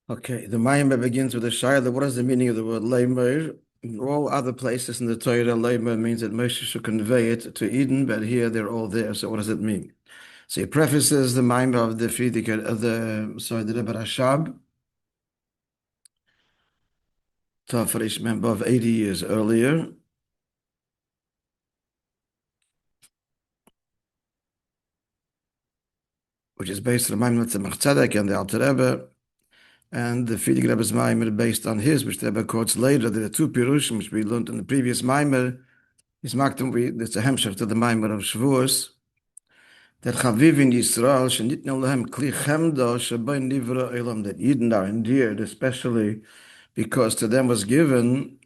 Okay, the Maamar begins with a shayla. What is the meaning of the word lamer? In all other places in the Torah, lamer means that Moshe should convey it to Eden, but here they're all there. So what does it mean? So he prefaces the Maamar of the Rebbe Rashab, Tafarish member of 80 years earlier. Which is based on the Maamar of the Tzedek and the Alter Rebbe. And the Frierdiker Rebbe's Maamar based on his, which the Rebbe quotes later. There are two Pirushim, which we learned in the previous Maamar. It's a hemshech to the Maamar of Shavuos. That Chaviv in Yisrael, shenitnu lehem kli chemda shebay nivra elam, that Yidden are endeared, especially because to them was given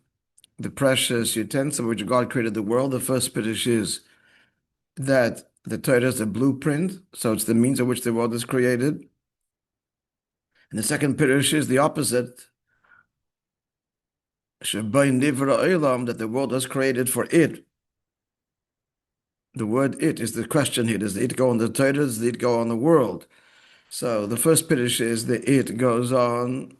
the precious utensil which God created the world. The first Piddush is that the Torah is a blueprint, so it's the means of which the world is created. And the second Piddush is the opposite, shebay nivra elam, that the world was created for it. The word "it" is the question here. Does the "it" go on the Torah? Does the "it" go on the world? So the first Piddush is the "it" goes on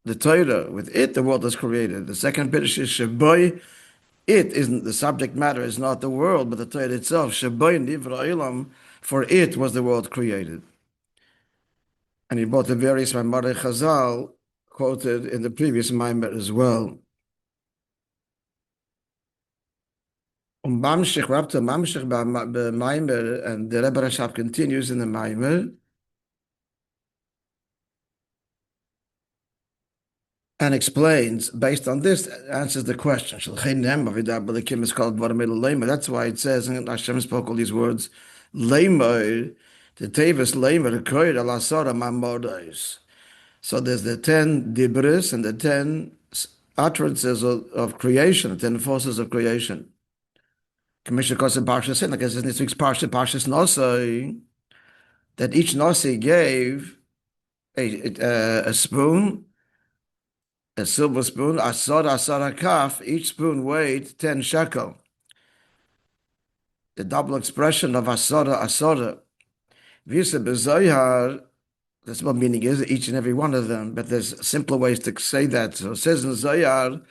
the Torah. With it, the world is created. The second Piddush is Shaboy. It isn't the subject matter, is not the world, but the Torah itself. Shaboy nivra elam, for it was the world created. And he brought the various Maamar Chazal quoted in the previous Maamar as well. Mamshich Rabta Mamshich Maamar, and the Rebbe Rashab continues in the Maamar and explains, based on this, answers the question. That's why it says, and Hashem spoke all these words, Lamer, the Tevis Lamer, Koir Alasara Mamodos. So there's the 10 dibris and the 10 utterances of creation, the 10 forces of creation. Commissioner Kosen Parsha said, like I said in this week's Parsha, Parshas Nosai, that each Nosai gave a spoon, a silver spoon, asara kaf, each spoon weighed 10 shekel. The double expression of asara. Visa bezoyar, that's what meaning is, each and every one of them, but there's simpler ways to say that. So it says in Zoyar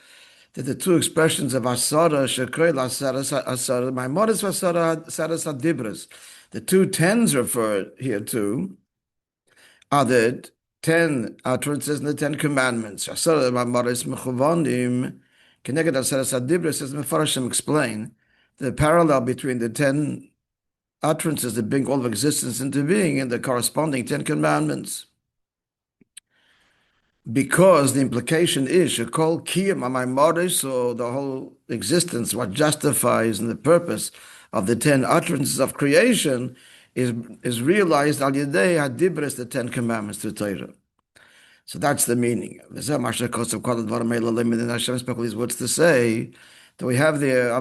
that the two expressions of asara, shekoil asara, my modest asara sadibras, the two tens referred here to are the 10 utterances in the 10 commandments. Asara ma'amaris mechuvanim keneged asara sadibras, as Mefarshim explain, the parallel between the 10 utterances that bring all of existence into being and the corresponding 10 commandments. Because the implication is shekol kiyam ha'maimaris, so the whole existence, what justifies and the purpose of the 10 utterances of creation is realized al yedei hadibres, the 10 commandments to Torah. So that's the meaning. Hashem spoke these words to say that we have the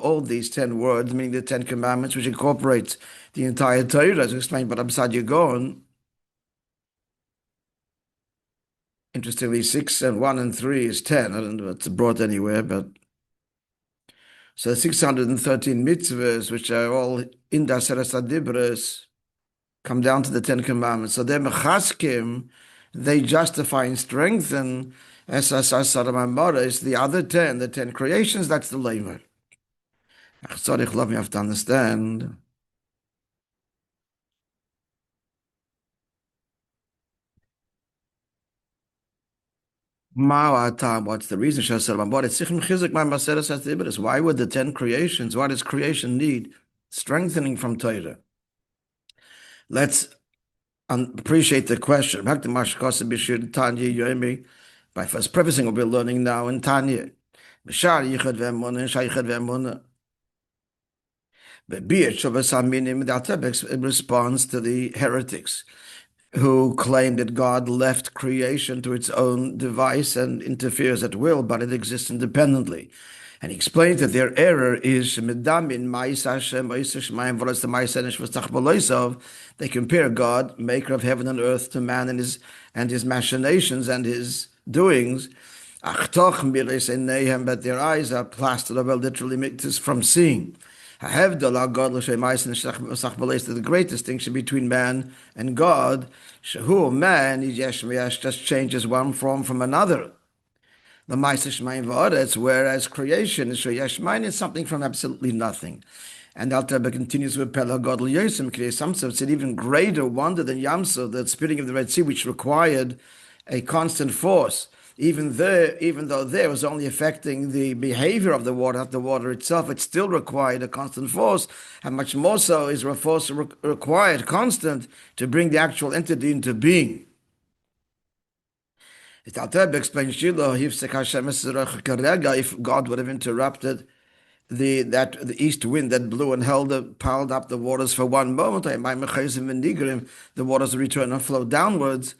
all these 10 words, meaning the 10 commandments, which incorporates the entire Torah, as explained by Rabbi Yagon. Interestingly, 6 and 1 and 3 is 10. I don't know if it's brought anywhere, but so 613 mitzvahs, which are all in the Aseres HaDibros, come down to the 10 commandments. So they're mechaskim, they justify and strengthen the other 10, the 10 creations. That's the lamer. Sorry, you have to understand. What's the reason? Why would the 10 creations, why does creation need strengthening from Torah? Let's appreciate the question. By first prefacing what we're learning now in Tanya. It responds to the heretics who claim that God left creation to its own device and interferes at will, but it exists independently. And he explains that their error is they compare God, maker of heaven and earth, to man and his machinations and his doings. But their eyes are plastered over, literally from seeing. The great distinction between man and God, man just changes one form from another. The whereas creation is something from absolutely nothing. And Alter Rebbe continues with Pella Godel Yosem Kriyas Yamsuf. It's an even greater wonder than Yamsuf, the splitting of the Red Sea, which required a constant force. Even though there was only affecting the behavior of the water, not the water itself, it still required a constant force, and much more so is a force required constant to bring the actual entity into being. If God would have interrupted the east wind that blew and piled up the waters for one moment, the waters return and flow downwards,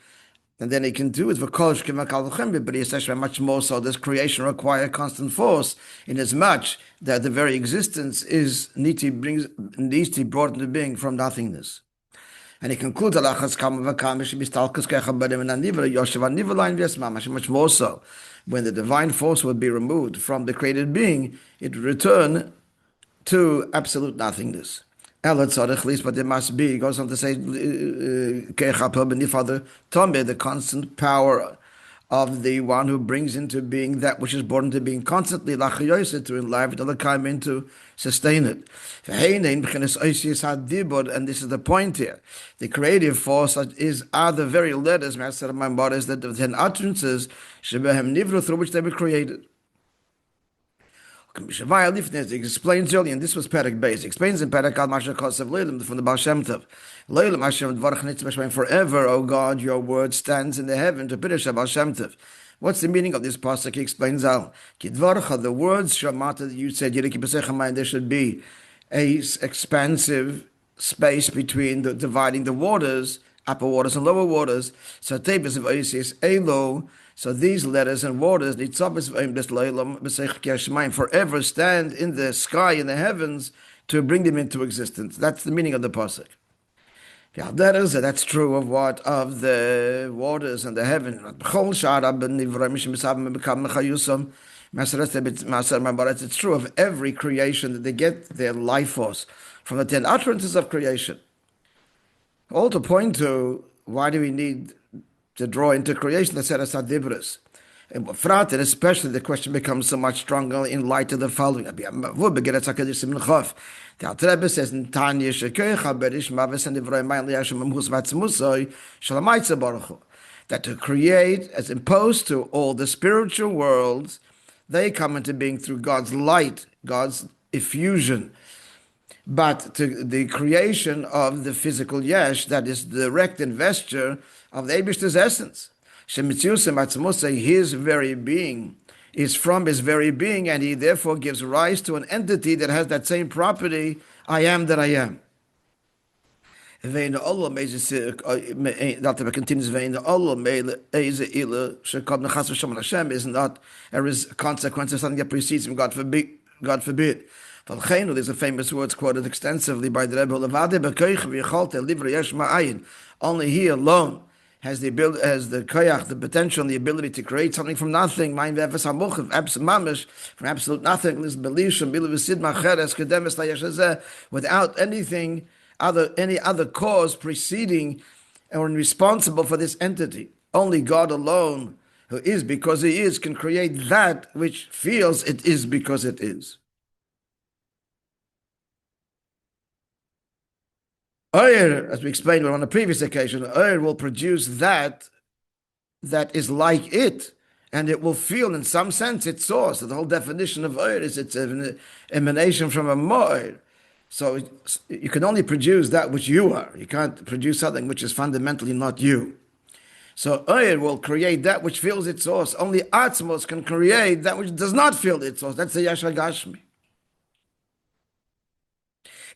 and then he can do it. But he says much more so. This creation requires constant force, inasmuch that the very existence needs to be brought into being from nothingness. And he concludes, much more so. When the divine force would be removed from the created being, it would return to absolute nothingness. But there must be, he goes on to say, the constant power of the one who brings into being that which is born into being constantly, to enliven it, to sustain it. And this is the point here. The creative force are the very letters, that the utterances through which they were created. It explains earlier, and this was Perek Beis. It explains in Perek Al Masha Kosev Leilim from the Baal Shem Tov. Leilim Hashem Dvarach Nitzvah forever, O God, your word stands in the heaven to Pirush Baal Shem Tov. What's the meaning of this pasuk? He explains Al. Kidvarcha, the words Shamata that you said, there should be a expansive space between dividing the waters, upper waters and lower waters. So Tebes of Oasis Elo. So these letters and waters forever stand in the sky, in the heavens, to bring them into existence. That's the meaning of the pasuk. That's true of what? Of the waters and the heaven. It's true of every creation that they get their life force from the 10 utterances of creation. All to point to, why do we need to draw into creation the Seres HaDibros? And especially the question becomes so much stronger in light of the following. The Alter Rebbe says in Tanya, that to create, as opposed to all the spiritual worlds, they come into being through God's light, God's effusion. But to the creation of the physical yesh, that is the direct investure of the Eibishter's essence. His very being is from his very being, and he therefore gives rise to an entity that has that same property, I am that I am. That continues, is not a consequence of something that precedes him, God forbid. There's a famous words quoted extensively by the Rebbe, only he alone has the ability, has the koyach, the potential, and the ability to create something from nothing. From absolute nothing, without any other cause preceding or responsible for this entity. Only God alone, who is because he is, can create that which feels it is because it is. As we explained on a previous occasion, will produce that is like it, and it will feel in some sense its source. The whole definition of is it's an emanation from a mo'er. So you can only produce that which you are. You can't produce something which is fundamentally not you. So will create that which feels its source. Only Atzmos can create that which does not feel its source. That's the Yashar Gashmi.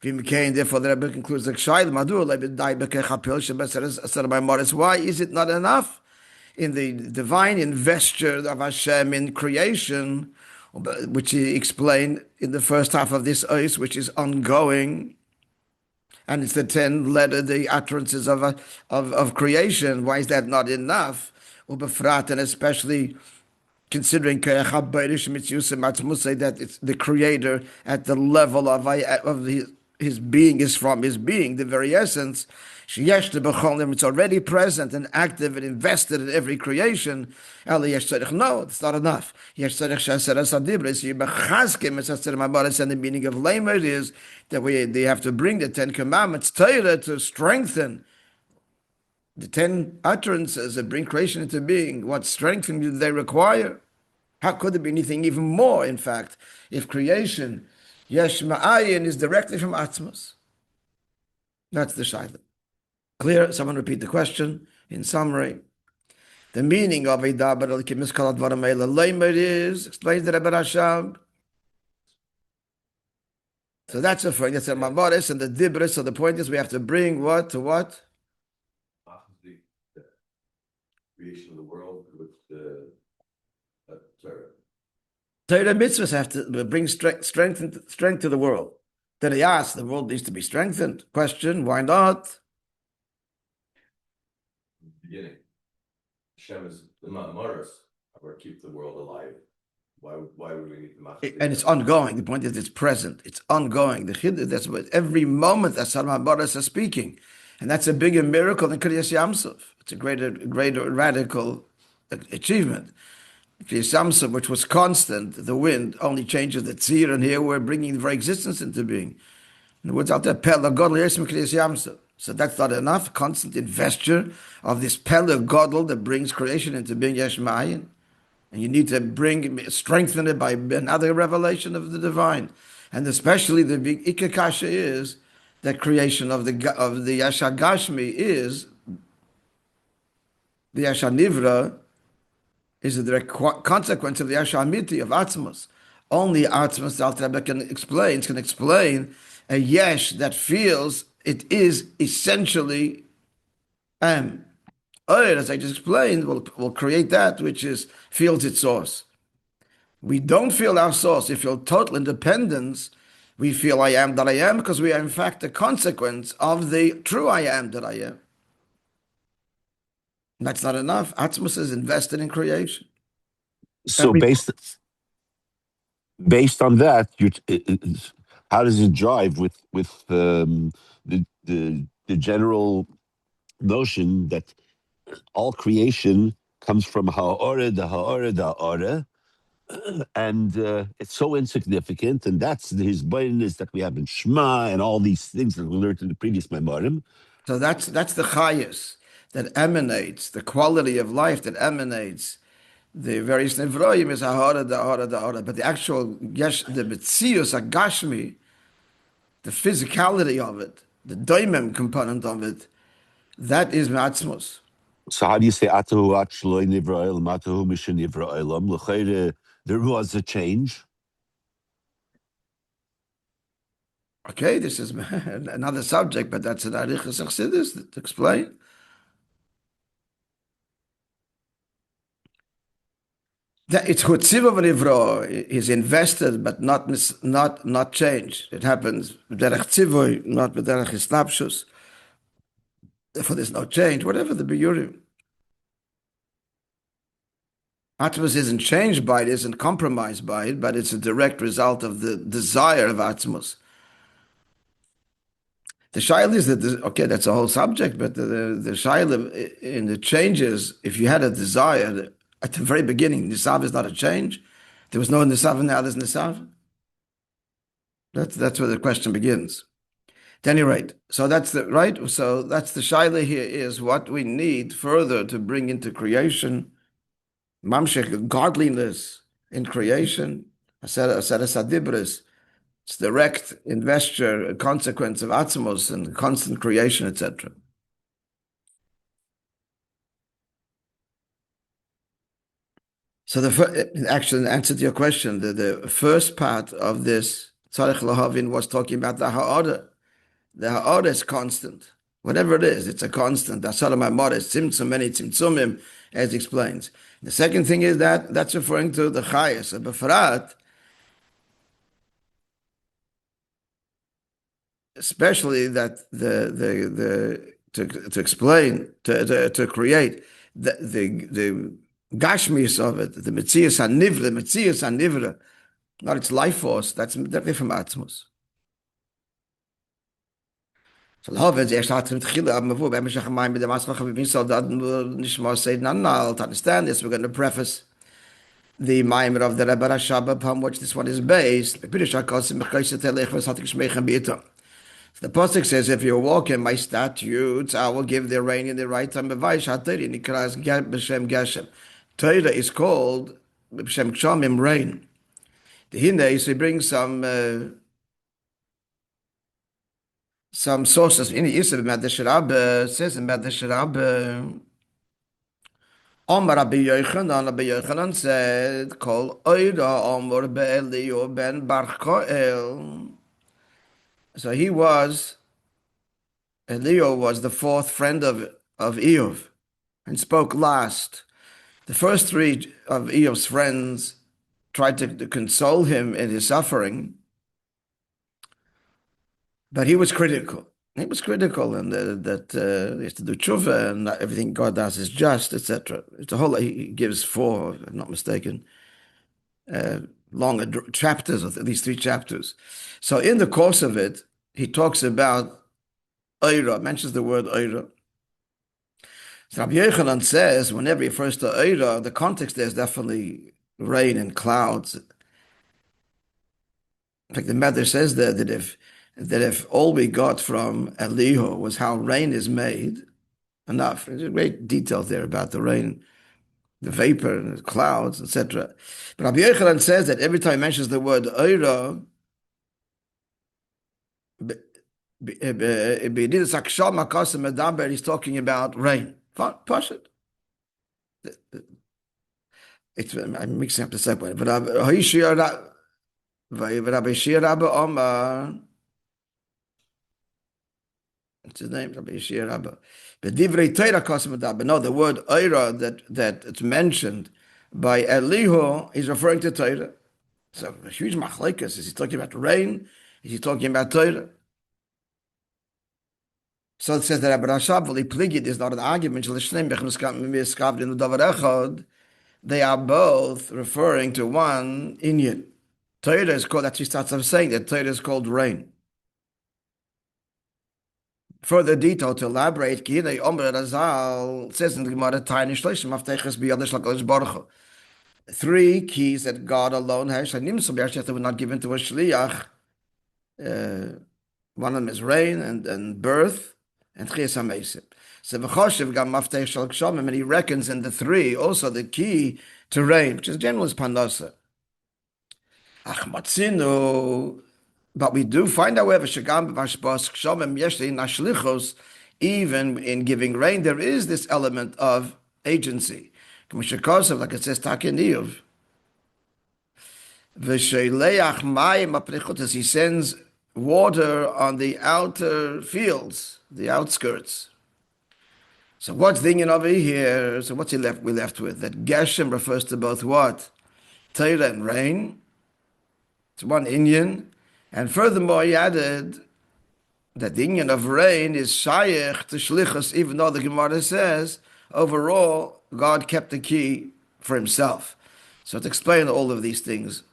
Therefore, the Rebbe concludes, why is it not enough in the divine investure of Hashem in creation, which he explained in the first half of this oath, which is ongoing, and it's the 10 letter, the utterances of creation. Why is that not enough? And especially considering that it's the creator at the level of his being is from his being, the very essence. It's already present and active and invested in every creation. No, it's not enough. And the meaning of lamer is that they have to bring the 10 Commandments to strengthen the 10 utterances that bring creation into being. What strengthening do they require? How could there be anything even more, in fact, if creation, yesh ma'ayin, is directly from Atzmos? That's the Shaila. Clear? Someone repeat the question. In summary, the meaning of Vayedaber Elokim miskol hadvarim haeleh lamer is, explains the Rebbe Rashab. So that's referring, that's the Mamaris and the Dibris. So the point is we have to bring what to what? The creation of the world with the Torah mitzvahs have to bring strength to the world. Then he asked, the world needs to be strengthened. Question, why not? Beginning. Hashem is the Ma'amaris, or keep the world alive. Why would we need the Ma'amaris? And it's ongoing. The point is it's present. It's ongoing. That's what every moment that Ma'amaris are speaking. And that's a bigger miracle than Kriyas Yamsuf. It's a greater radical achievement. Samsung, which was constant, the wind only changes the tzir, and here we're bringing the very existence into being. In the words out there, so that's not enough. Constant investure of this Pele Godel that brings creation into being Yesh Ma'ayin. And you need to strengthen it by another revelation of the divine. And especially the big Ikakasha is that creation of the Yasha Gashmi is the Yasha Nivra is a direct consequence of the Yasha Amiti of Atzmos. Only Atzmos, the Alter Rebbe can explain a Yesh that feels it is essentially as I just explained, will create that which feels its source. We don't feel our source. We feel total independence. We feel I am that I am because we are in fact a consequence of the true I am that I am. That's not enough. Atzmos is invested in creation. So based on that, how does it jive with the general notion that all creation comes from ha'ora, and it's so insignificant, and that's his blindness that we have in Shema and all these things that we learned in the previous Maimarim. So that's the chayas that emanates, the quality of life that emanates. The various nevroim is ha'ora, but the actual the metzius agashmi, the physicality of it, the doimem component of it, that is ma'atzmos. So how do you say atahu achloi nivra elam, atahu mishin nivra elam? L'chayre, there was a change. Okay, this is another subject, but that's an arichas chassidus to explain. That it's chutziv of nivra is invested, but not changed. It happens b'derech tzivoy, not b'derech hislapshus. Therefore, there's no change, whatever the biyurim. Atmos isn't changed by it, isn't compromised by it, but it's a direct result of the desire of Atmos. The shaila is that, that's a whole subject, but the shaila in the changes, if you had a desire, at the very beginning, Nisav is not a change. There was no Nisav, and now there's Nisav. That's where the question begins. At any rate, so that's the shaila here is what we need further to bring into creation, mamshech, godliness in creation, aseres hadibris, it's direct investure, a consequence of atzmos and constant creation, etc. So actually, in answer to your question, the first part of this tzarich lahavin was talking about the ha'ara. The ha'ara is constant. Whatever it is, it's a constant. Asara ma'amara is tzimtzum, many tzimtzumim, as he explains. The second thing is that's referring to the chayas, a befrat, especially that to explain, to create the gashmius of it, the metzius hanivra, not its life force, that's directly from Atzmus. So Lovitz, starts mit Chila, Mavur, Bemeshach Mayim, with the Masmach of Ibn that Nishma said, no, to understand this, we're going to preface the Maimar of the Rebbe Rashab, upon which this one is based. The Pasuk says, if you walk in my statutes, I will give the rain in the right time. Torah is called B'Shem Kshamim, rain. The Hinde, so he brings some sources. In the Yisrael, Medrash Rabbi says in Medrash Rabbi, Rabbi Yochanan said, Kol Oira Amor Be'Eliyahu ben Barchoel. So Eliyahu was the fourth friend of Eov and spoke last. The first three of Eov's friends tried to console him in his suffering, but he was critical. He was critical, and that he has to do tshuva, and not everything God does is just, etc. It's a whole. He gives four, if I'm not mistaken, longer chapters, of at least 3 chapters. So in the course of it, he talks about Oira, mentions the word Oira. So Rabbi Yochanan says, whenever he refers to Oira, the context there is definitely rain and clouds. In fact, the Medrash says that if all we got from Eliyahu was how rain is made, enough. There's great details there about the rain, the vapor, and the clouds, etc. But Rabbi Yochanan says that every time he mentions the word Oira, he's talking about rain. Push it. I'm mixing up the second. But Rabbi Shia Rabbi Omar, what's his name? Rabbi Shia Rabbi. But Divrei Torah Kosim Medaber. No, the word Oira that it's mentioned by Eliyahu is referring to Torah. So a huge machlekes. Is he talking about rain? Is he talking about Torah? So it says that Rabbi Rashab v'li pligid is not an argument. They are both referring to one inyan. Torah is called, that he starts off saying that Torah is called rain. Further detail to elaborate, Kidei Omer Razal says in the Gemara, Tiny Shloshim Avteiches B'Yadash LaKadosh Baruch Hu. 3 keys that God alone has. Shanimsu B'Yasheth were not given to a shliach. One of them is rain and birth and Chiyas HaMeisim. So V'choshev Gam Maftech Shal Kshamim, and he reckons in the 3 also the key to rain, which is general is Panasa. Ach Matzinu. But we do find, however, even in giving rain, there is this element of agency. Like it says, he sends water on the outer fields, the outskirts. So what's the Inyan over here? So what's we're left with? That Geshem refers to both what? Torah and rain. It's one Inyan. And furthermore, he added that the Inyan of rain is shayech to shlichus, even though the Gemara says, overall, God kept the key for himself. So to explain all of these things,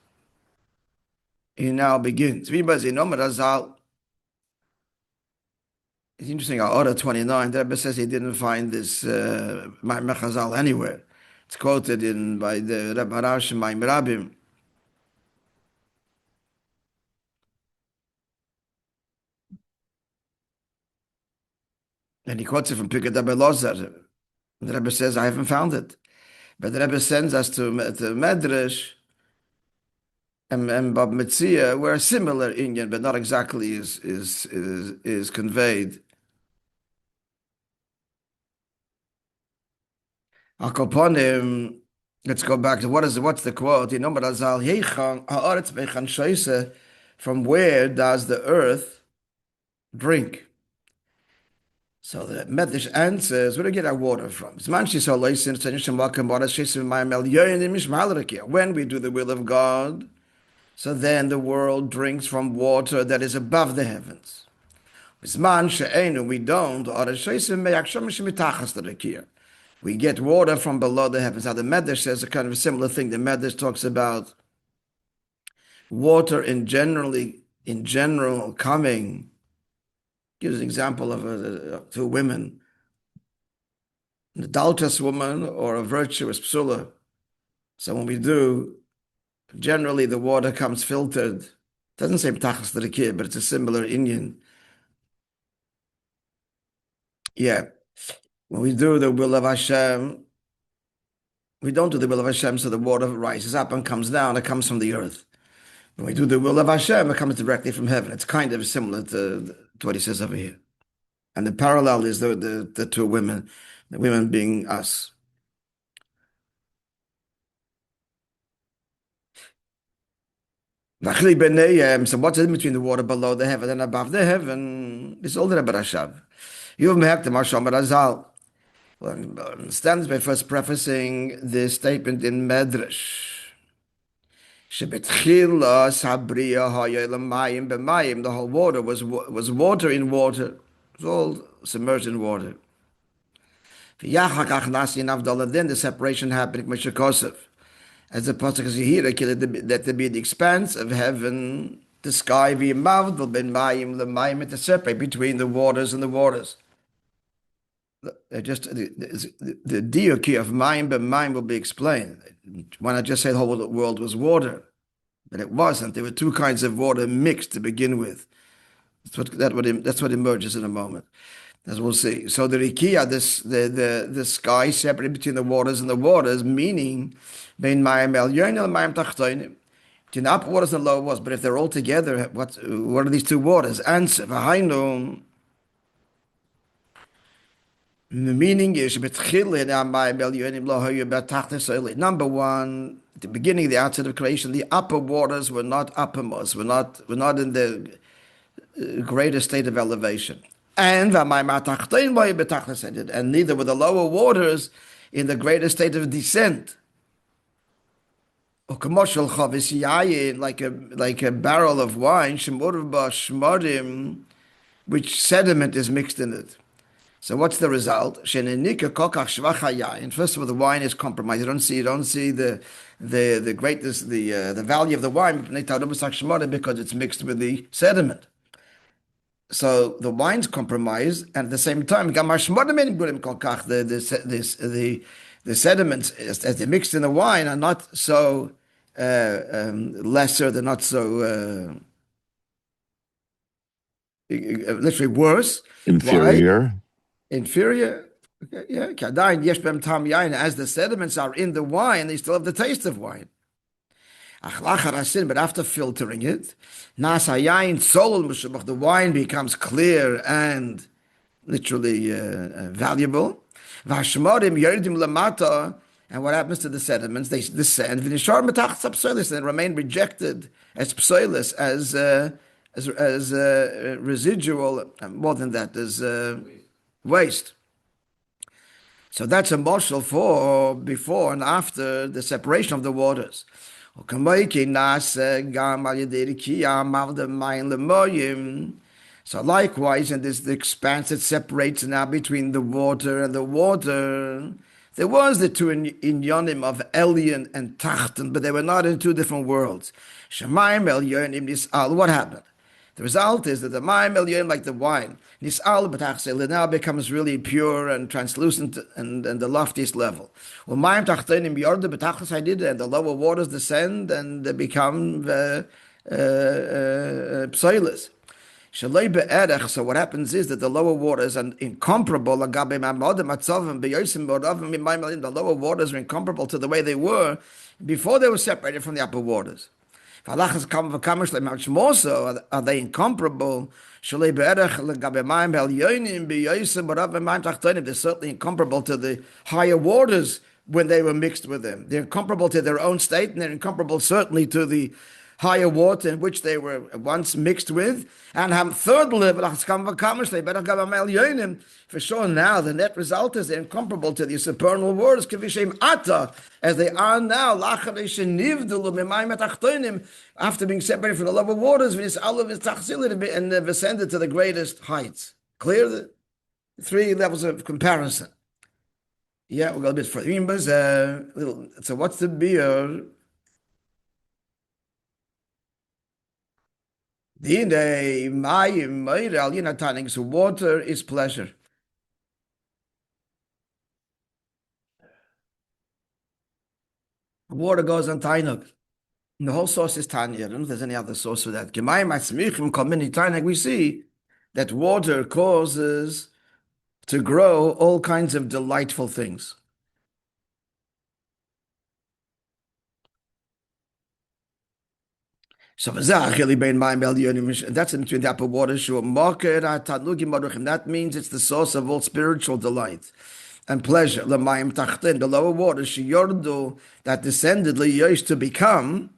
he now begins. It's interesting, Order 29, the Rebbe says he didn't find this Ma'amar Chazal anywhere. It's quoted by the Rebbe Harash and Ma'im Rabbim. And he quotes it from Vayedaber Lozar. The Rebbe says, I haven't found it. But the Rebbe sends us to Medrash and Bab Metzia, where a similar Inyan, but not exactly, is conveyed. Akoponim, let's go back to what's the quote? From where does the earth drink? So the Medrash answers, where do we get our water from? When we do the will of God, so then the world drinks from water that is above the heavens. We don't. we get water from below the heavens. Now the Medrash says a kind of a similar thing. The Medrash talks about water in general coming. Gives an example of two women, an adulterous woman or a virtuous psula. So when we do, generally the water comes filtered. It doesn't say B'tachas l'Rikiyah, but it's a similar Indian. Yeah. When we do the will of Hashem, we don't do the will of Hashem, so the water rises up and comes down. It comes from the earth. When we do the will of Hashem, it comes directly from heaven. It's kind of similar to what he says over here. And the parallel is the two women, the women being us. So what's in between the water below the heaven and above the heaven? It's all the Rebbe Rashav. You've met the Mashom Razal. Well, stands by first prefacing this statement in Medrash. The whole water was water in water. It was all submerged in water. Then the separation happened, as the pasuk is here, that there be the expanse of heaven, the sky, to separate between the waters and the waters. Just the diyoki of mayim will be explained. Why not just say the whole world was water? But it wasn't. There were two kinds of water mixed to begin with. That's what emerges in a moment, as we'll see. So the rikiya, the sky separated between the waters and the waters, meaning between the upper waters and lower waters. But if they're all together, what are these two waters? Answer: the meaning is number one, at the beginning, the outset of creation, the upper waters were not uppermost, were not in the greater state of elevation. And neither were the lower waters in the greater state of descent. Like a barrel of wine, which sediment is mixed in it. So what's the result? First of all, the wine is compromised. You don't see the greatness, the value of the wine because it's mixed with the sediment. So the wine's compromised, and at the same time, the sediments as they're mixed in the wine are not so lesser. They're not so literally worse. Inferior. Why? Inferior, yeah. As the sediments are in the wine, they still have the taste of wine. But after filtering it, the wine becomes clear and literally valuable. And what happens to the sediments? They descend and remain rejected as psoilus, as residual, more than that, as waste. So that's a moshel for before and after the separation of the waters. So likewise, in this expanse that separates now between the water and the water, there was the two inyonim of Elyon and Tachten, but they were not in two different worlds. Shemayim Elyonim Nis'al. What happened? The result is that the Mayim Elyon, like the wine, Nis'al b'tachsel, now becomes really pure and translucent and the loftiest level. Well, Mayim Tachtenim Yorda b'tachsel Haydida, and the lower waters descend and they become psoilus. Shalei be'erech. So what happens is that the lower waters are incomparable. The lower waters are incomparable to the way they were before they were separated from the upper waters. Much more so are they incomparable. They're certainly incomparable to the higher waters when they were mixed with them. They're incomparable to their own state, and they're incomparable certainly to the higher water in which they were once mixed with. And third level, for sure now, the net result is they're incomparable to the supernal waters, as they are now, after being separated from the lower waters, and they've ascended to the greatest heights. Clear the three levels of comparison. Yeah, we'll go a bit further. So what's the beer? So water is pleasure. Water goes on tainug. And the whole source is Tanya. I don't know if there's any other source for that. We see that water causes to grow all kinds of delightful things. So that's in between the upper water. That means it's the source of all spiritual delight and pleasure. The lower water, that descended to become.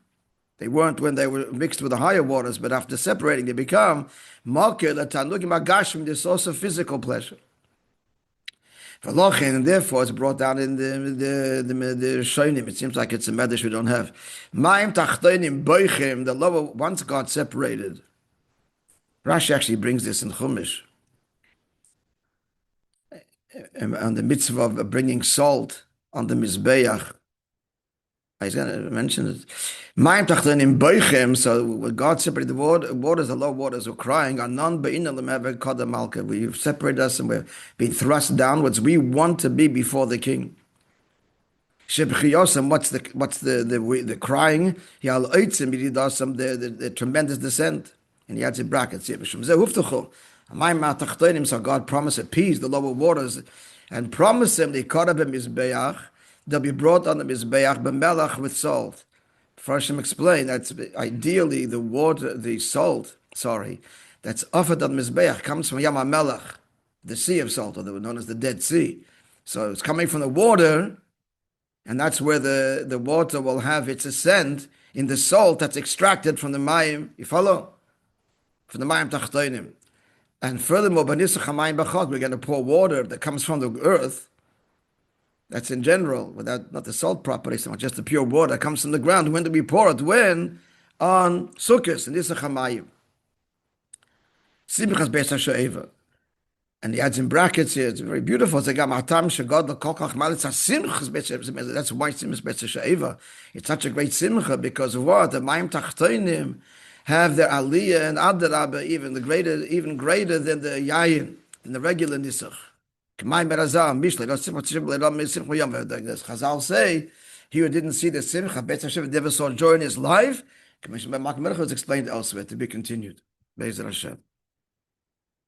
They weren't when they were mixed with the higher waters, but after separating, they become the source of physical pleasure. And therefore, it's brought down in the Shonim. It seems like it's a medrash we don't have. The lower, once God separated. Rashi actually brings this in Chumash. On the mitzvah of bringing salt on the Mizbeach. I was going to mention it. So when God separated the waters, the low waters were crying. We've separated us and we're being thrust downwards. We want to be before the king. What's the crying? The tremendous descent. And he adds in brackets. So God promised to appease the lower waters and promised them they caught up in Mizbeach. They'll be brought on the Mizbeach b'melach with salt. Farshim explained that ideally the salt, that's offered on Mizbeach comes from Yam HaMelech, the sea of salt, or known as the Dead Sea. So it's coming from the water, and that's where the water will have its ascent in the salt that's extracted from the Mayim. You follow? From the Mayim Tachtoinim. And furthermore, we're going to pour water that comes from the earth. That's in general, without not the salt property, so much just the pure water that comes from the ground. When do we pour it? When? On Sukkot, and this is Chamayim. Simchas Beis HaShoeva. And he adds in brackets here, it's very beautiful. That's why Simchas Beis HaShoeva. It's such a great simcha because of what? The Mayim Tachtoinim have their aliyah and adarabah even greater than the yayin, than the regular nisach. Chazal say he who didn't see the simcha, Beis HaShoeva never saw joy in his life. It's explained elsewhere to be continued. Be'ezer Hashem.